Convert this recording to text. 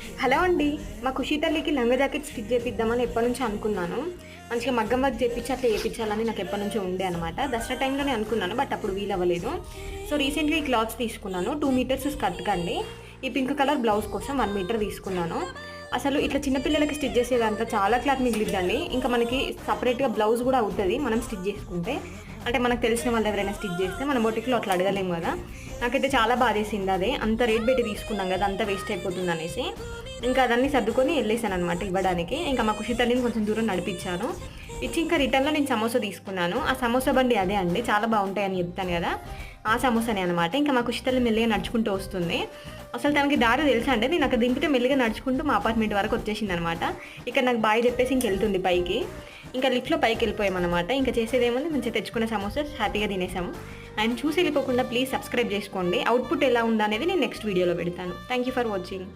Hello అండి. మా ఖుషి తల్లికి లంగా జాకెట్ స్టిచ్ చేపిద్దామని ఎప్పటినుంచో అనుకున్నాను. మంచిగా మగ్గం వర్క్ చేపిచ్చి అట్లా చేపిచ్చాలని నాకు ఎప్పటినుంచో ఉండే అనమాట. దసరా టైంలోనే అనుకున్నాను. బట్ అప్పుడు వీలవ్వలేదు. సో రీసెంట్‌గా ఈ క్లాత్స్ తీసుకున్నాను. 2 మీటర్స్ స్కర్ట్‌కండి. ఈ పింక్ కలర్ బ్లౌజ్ కోసం 1 మీటర్ తీసుకున్నాను. అసలు ఇట్లా చిన్న పిల్లలకి స్టిచ్ చేసేదంతా చాలా క్లాత్ మిగిలిద్దండి. ఇంకా మనకి సెపరేట్‌గా బ్లౌజ్ కూడా అవుతది మనం స్టిచ్ చేసుకుంటే. అంటే మనకు తెలిసిన వాళ్ళు ఎవరైనా స్టిచ్ చేస్తే మనం బొటిక్‌లో అట్లా అడగలేము కదా! నాకైతే చాలా బాధేసింది అదే. అంత రేట్ పెట్టి తీసుకున్నాం కదా! అంతా వేస్ట్ అయిపోతుందనేసి. ఇంకా అదన్నీ సర్దుకొని ఎళ్ళేసాననమాట ఇవ్వడానికి. ఇంకా మా ఖుషి తల్లిని కొంచెం దూరం నడిపిచ్చాను. ఇచ్చి ఇంకా రిటర్న్‌లో నేను సమోసా తీసుకున్నాను. ఆ సమోసా బండి అదే అండి. చాలా బావుంటాయని చెప్తాను గదా! ఆ సమోసానే అనమాట. ఇంకా మా ఖుషి తల్లి మెల్లిగా నడుచుకుంటూ వస్తుంది. అసలు తనకి దారి తెలుసా అండి. నేను అక్కడ దింపితే మెల్లిగా నడుచుకుంటూ మా అపార్ట్‌మెంట్ వరకు వచ్చేసిందనమాట. ఇక్కడ నాకు బాయ్ చెప్పేసి ఇంకెళ్తుంది పైకి. ఇంకా లిఫ్ట్‌లో పైకెళ్ళిపోయామనమాట. ఇంకా చేసేదేముంది మంచిగా తెచ్చుకున్న సమోసాస్ హ్యాపీగా తినేసాము. అండ్ చూసి వెళ్ళిపోకుండా ప్లీజ్ సబ్స్క్రైబ్ చేసుకోండి. అవుట్‌పుట్ ఎలా ఉందనేది నేను నెక్స్ట్ వీడియోలో పెడతాను. Thank you for watching.